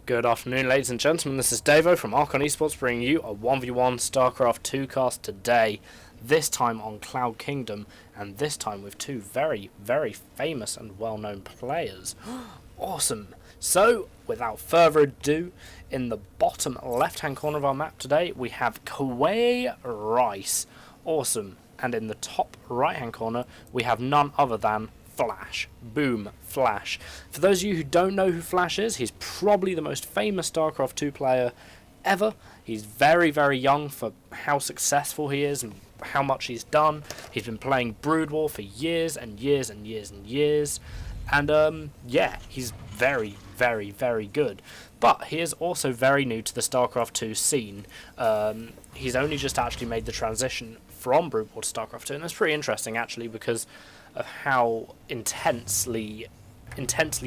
Good afternoon, ladies and gentlemen. This is Davo from Esports bringing you a 1v1 Starcraft 2 cast today. This time on Cloud Kingdom, and this time with two very, very famous and well-known players. Awesome! So, without further ado, in the bottom left-hand corner of our map today, we have KawaiiRice. Awesome. And in the top right-hand corner, we have none other than Flash. Boom, Flash. For those of you who don't know who Flash is, he's probably the most famous StarCraft 2 player ever. He's very, very young for how successful he is and how much he's done. He's been playing Brood War for years and years and years and years. And, yeah, he's very, very, very good. But he is also very new to the StarCraft 2 scene. He's only just actually made the transition from Brood War to StarCraft 2, and that's pretty interesting, actually, because of how intensely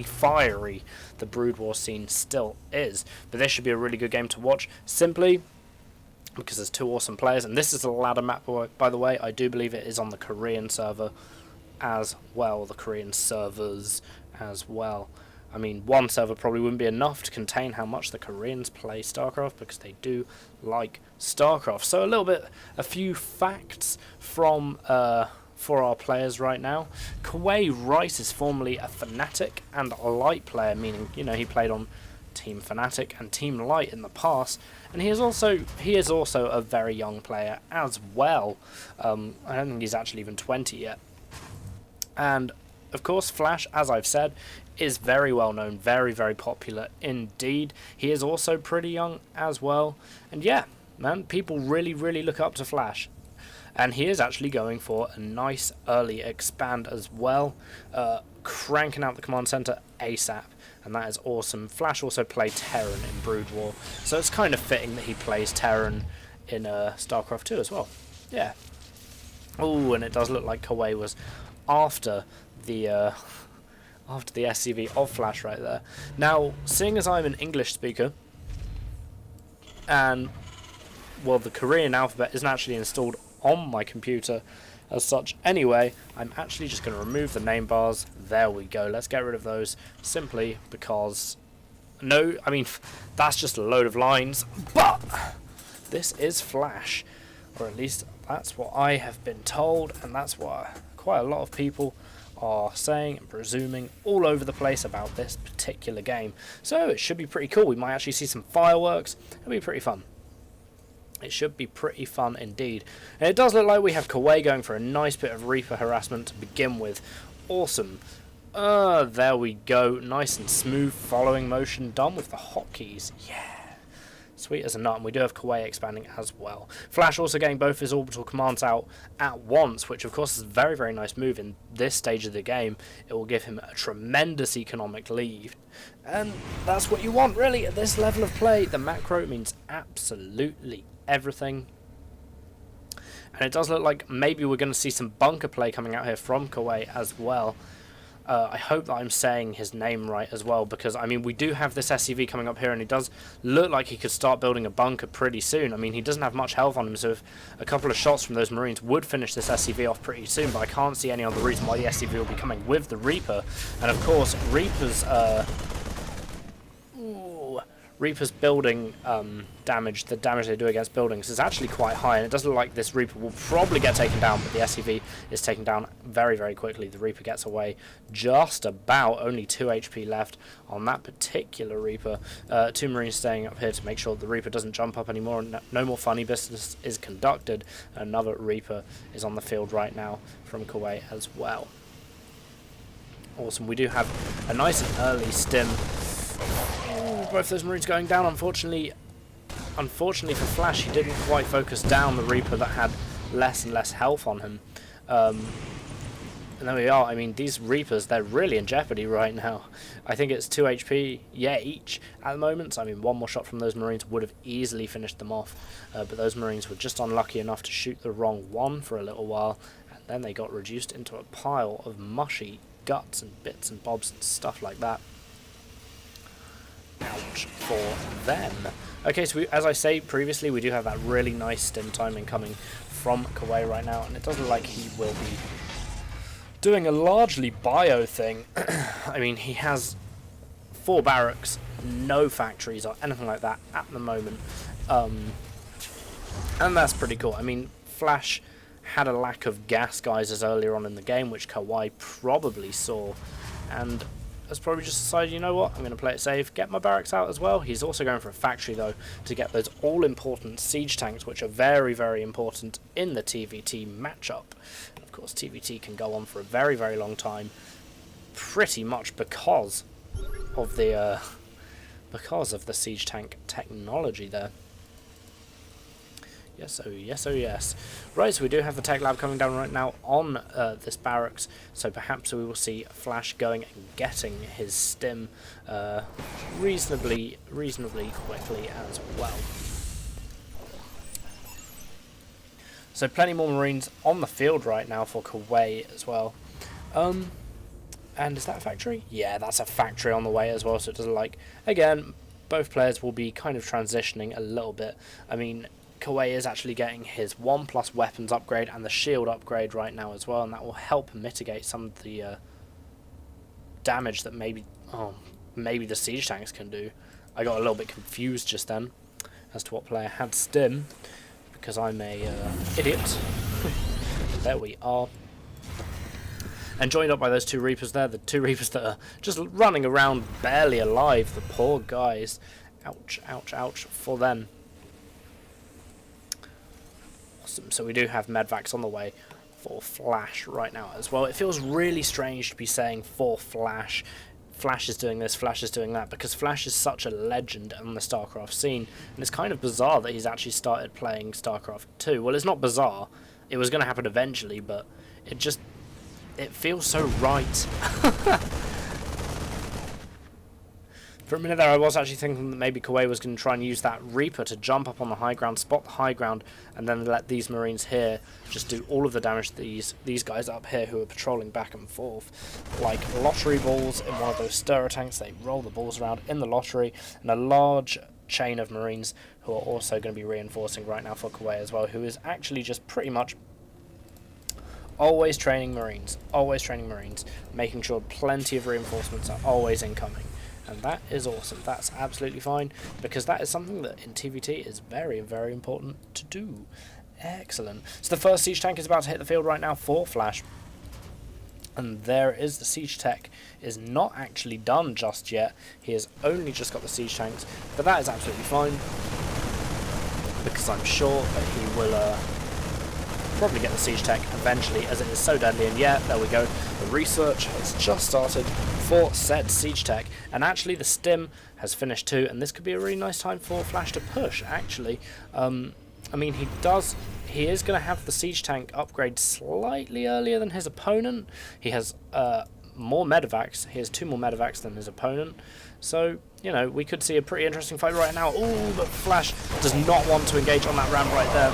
fiery the Brood War scene still is. But this should be a really good game to watch, simply because there's two awesome players. And this is a ladder map, by the way. I do believe it is on the Korean server as well, the Korean servers as well. I mean, one server probably wouldn't be enough to contain how much the Koreans play StarCraft, because they do like StarCraft. So a few facts from for our players right now. KawaiiRice is formerly a Fnatic and a Light player, meaning, you know, he played on Team Fnatic and Team Light in the past, and he is also a very young player as well. I don't think he's actually even 20 yet. And of course, Flash, as I've said, is very well known, very, very popular indeed. He is also pretty young as well, and yeah, man, people really, really look up to Flash. And he is actually going for a nice early expand as well, cranking out the command center ASAP, and that is awesome. Flash also played Terran in Brood War, so it's kind of fitting that he plays Terran in StarCraft 2 as well. Yeah. Oh, and it does look like Kawhi was after the SCV of Flash right there. Now, seeing as I'm an English speaker, and well, the Korean alphabet isn't actually installed on my computer as such anyway, I'm actually just going to remove the name bars. There we go. Let's get rid of those, simply because that's just a load of lines, but this is Flash, or at least that's what I have been told, and that's what quite a lot of people are saying and presuming all over the place about this particular game. So it should be pretty cool. We might actually see some fireworks. It'll be pretty fun. It should be pretty fun indeed. And it does look like we have Kawhi going for a nice bit of Reaper harassment to begin with. Awesome. There we go. Nice and smooth following motion done with the hotkeys. Yeah. Sweet as a nut. And we do have Kawhi expanding as well. Flash also getting both his orbital commands out at once, which of course is a very, very nice move in this stage of the game. It will give him a tremendous economic lead. And that's what you want, really, at this level of play. The macro means absolutely everything. And it does look like maybe we're going to see some bunker play coming out here from Kawhi as well. I hope that I'm saying his name right as well, because I mean, we do have this SCV coming up here, and it does look like he could start building a bunker pretty soon. I mean, he doesn't have much health on him, so if a couple of shots from those Marines would finish this SCV off pretty soon, but I can't see any other reason why the SCV will be coming with the Reaper. And of course, Reaper's building damage, the damage they do against buildings, is actually quite high, and it does look like this Reaper will probably get taken down, but the SCV is taken down very, very quickly. The Reaper gets away just about, only 2 HP left on that particular Reaper. 2 Marines staying up here to make sure the Reaper doesn't jump up anymore, and no more funny business is conducted. Another Reaper is on the field right now from Kawhi as well. Awesome, we do have a nice and early stim. Both those Marines going down. Unfortunately for Flash, he didn't quite focus down the Reaper that had less and less health on him. And there we are. I mean, these Reapers, they're really in jeopardy right now. I think it's 2 HP, yeah, each at the moment. So, I mean, one more shot from those Marines would have easily finished them off. But those Marines were just unlucky enough to shoot the wrong one for a little while. And then they got reduced into a pile of mushy guts and bits and bobs and stuff like that. Ouch for them. Okay, so as I say previously, we do have that really nice stim timing coming from Kawhi right now, and it doesn't look like he will be doing a largely bio thing. I mean, he has 4 barracks no factories or anything like that at the moment. And that's pretty cool. I mean, Flash had a lack of gas geysers earlier on in the game, which Kawhi probably saw, and has probably just decided, you know what, I'm going to play it safe, get my barracks out as well. He's also going for a factory, though, to get those all-important siege tanks, which are very, very important in the TVT matchup. Of course, TVT can go on for a very, very long time, pretty much because of the siege tank technology there. Yes, oh yes, oh yes. Right, so we do have the tech lab coming down right now on this barracks, so perhaps we will see Flash going and getting his stim reasonably quickly as well. So plenty more Marines on the field right now for Kawhi as well. And is that a factory? Yeah, that's a factory on the way as well, so it doesn't like... Again, both players will be kind of transitioning a little bit. I mean, Kawhi is actually getting his 1+ weapons upgrade and the shield upgrade right now as well, and that will help mitigate some of the damage that maybe the siege tanks can do. I got a little bit confused just then as to what player had stim, because I'm a idiot. There we are. And joined up by those two Reapers there, the two Reapers that are just running around barely alive, the poor guys. Ouch, ouch, ouch for them. Awesome, so we do have medvacs on the way for Flash right now as well. It feels really strange to be saying for Flash. Flash is doing this, Flash is doing that, because Flash is such a legend on the Starcraft scene, and it's kind of bizarre that he's actually started playing Starcraft 2. Well, it's not bizarre. It was going to happen eventually, but it feels so right. For a minute there, I was actually thinking that maybe Kawhi was going to try and use that Reaper to jump up on the high ground, spot the high ground, and then let these Marines here just do all of the damage to these guys up here who are patrolling back and forth. Like lottery balls in one of those stirrer tanks, they roll the balls around in the lottery, and a large chain of Marines who are also going to be reinforcing right now for Kawhi as well, who is actually just pretty much always training Marines, making sure plenty of reinforcements are always incoming. And that is awesome. That's absolutely fine, because that is something that in TVT is very, very important to do. Excellent. So the first siege tank is about to hit the field right now for Flash. And there is the siege tech. Is not actually done just yet. He has only just got the siege tanks, but that is absolutely fine, because I'm sure that he will probably get the siege tech eventually, as it is so deadly. And yeah, there we go. The research has just started for said siege tech, and actually the stim has finished too, and this could be a really nice time for Flash to push, actually. I mean, he is going to have the siege tank upgrade slightly earlier than his opponent. He has more medevacs. He has 2 more medevacs than his opponent, so you know, we could see a pretty interesting fight right now. Ooh, but Flash does not want to engage on that ramp right there.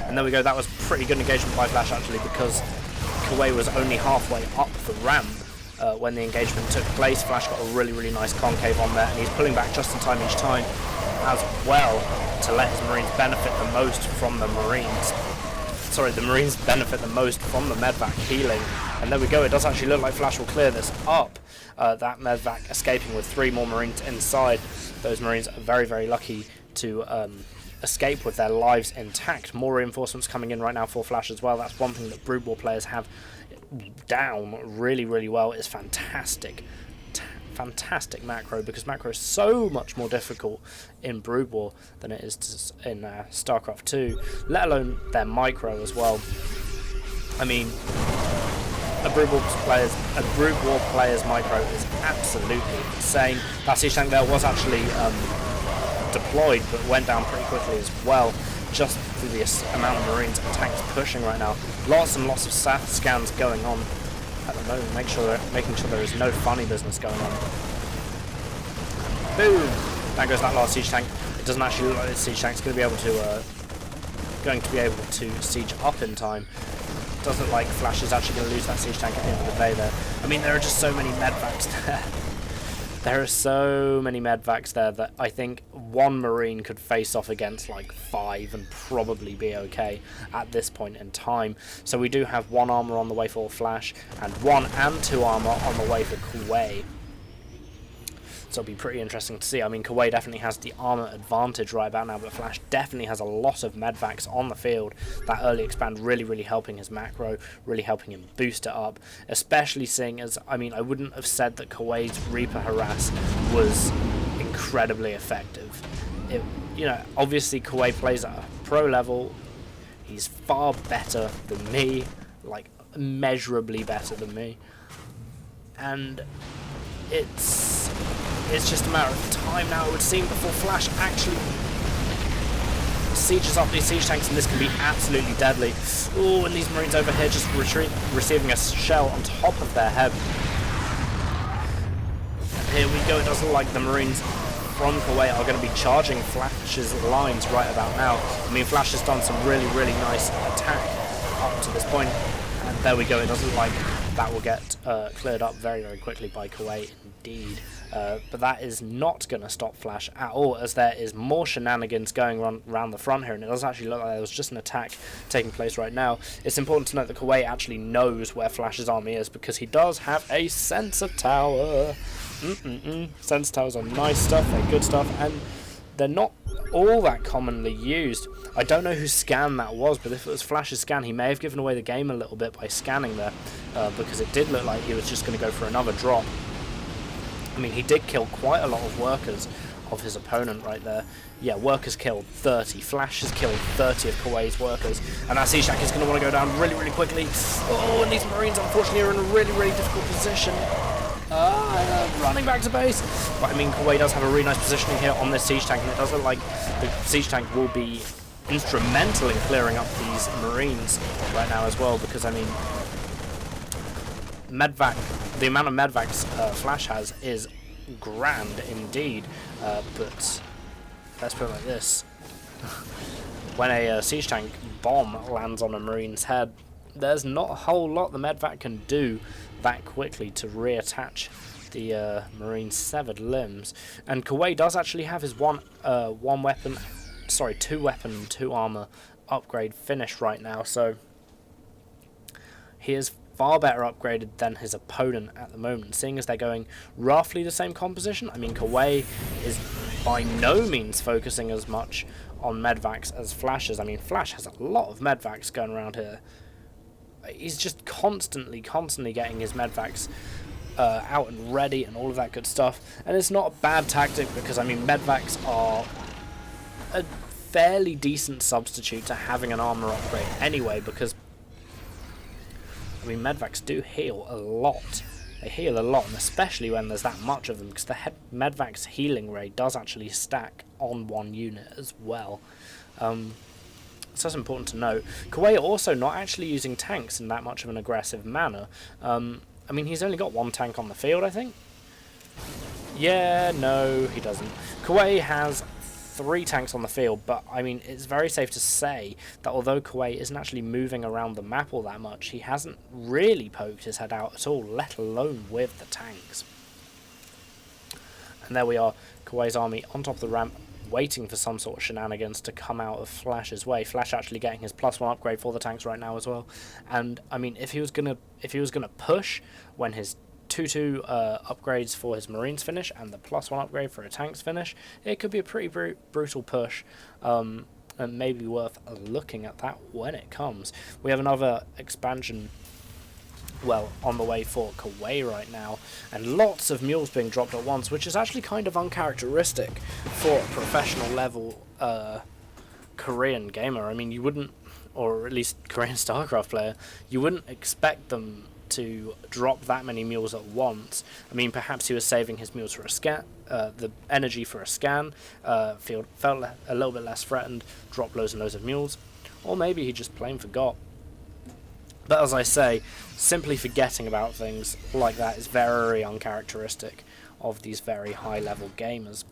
And there we go, that was pretty good engagement by Flash actually, because Kawhi was only halfway up the ramp when the engagement took place. Flash got a really, really nice concave on there, and he's pulling back just in time each time as well to let his Marines benefit the most from the Marines. Sorry, the Marines benefit the most from the medvac healing. And there we go, it does actually look like Flash will clear this up. That medvac escaping with 3 more Marines inside. Those Marines are very, very lucky to escape with their lives intact. More reinforcements coming in right now for Flash as well. That's one thing that Brood War players have down really, really well, is fantastic macro, because macro is so much more difficult in Brood War than it is in Starcraft 2, let alone their micro as well. I mean, a Brood War player's micro is absolutely insane. That siege tank there was actually deployed, but went down pretty quickly as well, just through the amount of Marines and tanks pushing right now. Lots and lots of SAF scans going on at the moment, making sure there is no funny business going on. Boom! There goes that last siege tank. It doesn't actually look like this siege tank's going to be able to siege up in time. It doesn't look like Flash is actually going to lose that siege tank at the end of the day there. I mean, there are just so many medvacs there. There are so many medvacs there that I think one Marine could face off against like 5 and probably be okay at this point in time. So we do have 1 armor on the way for Flash, and 1 and 2 armor on the way for Kuwait. So it'll be pretty interesting to see. I mean, Kawhi definitely has the armor advantage right about now, but Flash definitely has a lot of medvacs on the field. That early expand really helping his macro, really helping him boost it up, especially seeing as, I mean, I wouldn't have said that Kawaii's Reaper Harass was incredibly effective. You know, obviously Kawhi plays at a pro level. He's far better than me, like immeasurably better than me, and it's just a matter of time now, it would seem, before Flash actually sieges up these siege tanks, and this can be absolutely deadly. Oh, and these Marines over here just receiving a shell on top of their head. Here we go. It doesn't look like the Marines from Kauai are going to be charging Flash's lines right about now. I mean, Flash has done some really nice attack up to this point, and there we go. It doesn't look like that will get cleared up very quickly by Kauai indeed. But that is not going to stop Flash at all, as there is more shenanigans going around the front here, and it does actually look like there was just an attack taking place right now. It's important to note that Kauai actually knows where Flash's army is, because he does have a sensor tower. Sensor towers are nice stuff, they're good stuff, and they're not all that commonly used. I don't know whose scan that was, but if it was Flash's scan, he may have given away the game a little bit by scanning there, because it did look like he was just going to go for another drop. I mean, he did kill quite a lot of workers of his opponent right there. Yeah, workers killed 30. Flash has killed 30 of Kauai's workers. And that siege tank is going to want to go down really quickly. Oh, and these Marines, unfortunately, are in a really difficult position. Running back to base. But, I mean, Kauai does have a really nice positioning here on this siege tank, and it does look like the siege tank will be instrumental in clearing up these Marines right now as well, because, I mean, the amount of medvacs Flash has is grand indeed, but let's put it like this. When a siege tank bomb lands on a Marine's head, there's not a whole lot the medvac can do that quickly to reattach the Marine's severed limbs. And Kauai does actually have his two weapon and 2 armor upgrade finished right now, so he is far better upgraded than his opponent at the moment, seeing as they're going roughly the same composition. I mean, Kauai is by no means focusing as much on medvacs as Flash is. I mean, Flash has a lot of medvacs going around here. He's just constantly getting his medvacs out and ready and all of that good stuff. And it's not a bad tactic, because, I mean, medvacs are a fairly decent substitute to having an armor upgrade anyway, because, I mean, medvacs do heal a lot. They heal a lot, and especially when there's that much of them, because the medvac's healing rate does actually stack on one unit as well. So that's important to note. Kauai also not actually using tanks in that much of an aggressive manner. I mean, he's only got 1 tank on the field, I think. Yeah, no, he doesn't. Kauai has 3 tanks on the field, but I mean, it's very safe to say that although Kauai isn't actually moving around the map all that much, he hasn't really poked his head out at all, let alone with the tanks. And there we are, Kauai's army on top of the ramp, waiting for some sort of shenanigans to come out of Flash's way. Flash actually getting his +1 upgrade for the tanks right now as well. And I mean, if he was gonna push when his 2/2 upgrades for his Marines finish and the +1 upgrade for a tanks finish, it could be a pretty brutal push, and maybe worth looking at that when it comes. We have another expansion, well, on the way for Kauai right now, and lots of mules being dropped at once, which is actually kind of uncharacteristic for a professional level Korean gamer. I mean, you wouldn't, or at least Korean Starcraft player, you wouldn't expect them to drop that many mules at once. I mean, perhaps he was saving his mules for a scan, the energy for a scan, felt a little bit less threatened, dropped loads and loads of mules, or maybe he just plain forgot. But as I say, simply forgetting about things like that is very uncharacteristic of these very high-level gamers.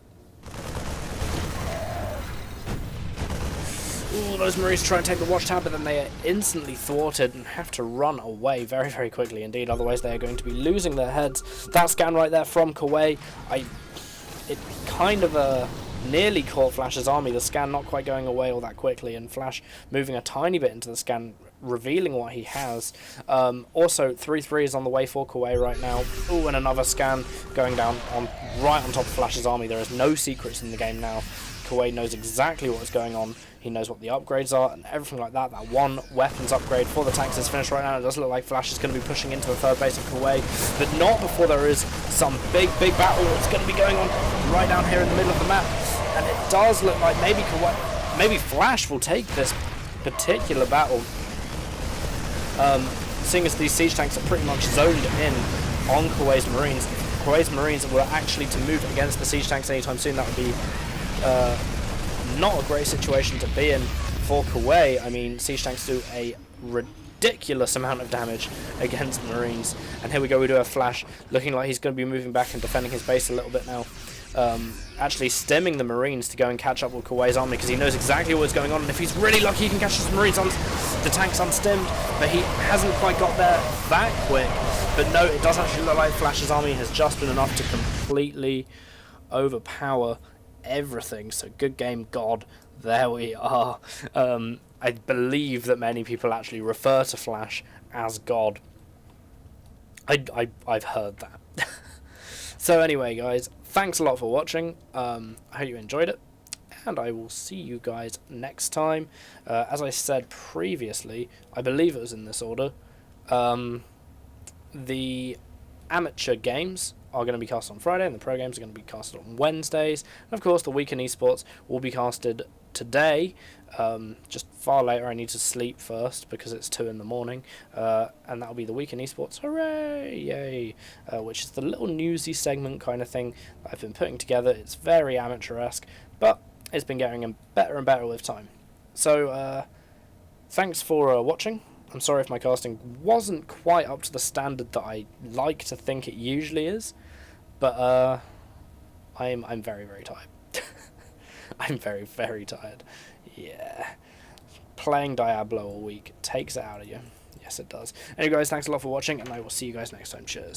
Ooh, those Marines try and take the watchtower, but then they are instantly thwarted and have to run away very quickly indeed, otherwise they are going to be losing their heads. That scan right there from Kauai, it kind of nearly caught Flash's army, the scan not quite going away all that quickly, and Flash moving a tiny bit into the scan revealing what he has. Also, 3-3 is on the way for Kauai right now. Oh, and another scan going down right on top of Flash's army. There is no secrets in the game now. Kauai knows exactly what's going on. He knows what the upgrades are and everything like that. That one weapons upgrade for the tanks is finished right now. It does look like Flash is going to be pushing into the third base of Kauai, but not before there is some big battle that's going to be going on right down here in the middle of the map. And it does look like maybe Flash will take this particular battle, seeing as these siege tanks are pretty much zoned in on Kauai's Marines. If Kauai's Marines were actually to move against the siege tanks anytime soon, that would be not a great situation to be in for Kauai. I mean, siege tanks do a ridiculous amount of damage against Marines, and here we go, we do have Flash looking like he's going to be moving back and defending his base a little bit now, actually stemming the Marines to go and catch up with Kauai's army, because he knows exactly what's going on, and if he's really lucky he can catch his Marines on the tanks unstemmed, but he hasn't quite got there that quick. But no, it does actually look like Flash's army has just been enough to completely overpower everything. So good game, God. There we are. I believe that many people actually refer to Flash as God. I've heard that. So anyway, guys, thanks a lot for watching. I hope you enjoyed it, and I will see you guys next time. As I said previously, I believe it was in this order, the amateur games are going to be cast on Friday, and the pro games are going to be casted on Wednesdays. And of course, the week in esports will be casted today, just far later. I need to sleep first because it's 2 in the morning, and that'll be the week in esports. Hooray! Yay! Which is the little newsy segment kind of thing that I've been putting together. It's very amateur-esque, but it's been getting better and better with time. So, thanks for watching. I'm sorry if my casting wasn't quite up to the standard that I like to think it usually is, but I'm very tired. I'm very tired. Yeah, playing Diablo all week takes it out of you. Yes, it does. Anyway, guys, thanks a lot for watching, and I will see you guys next time. Cheers.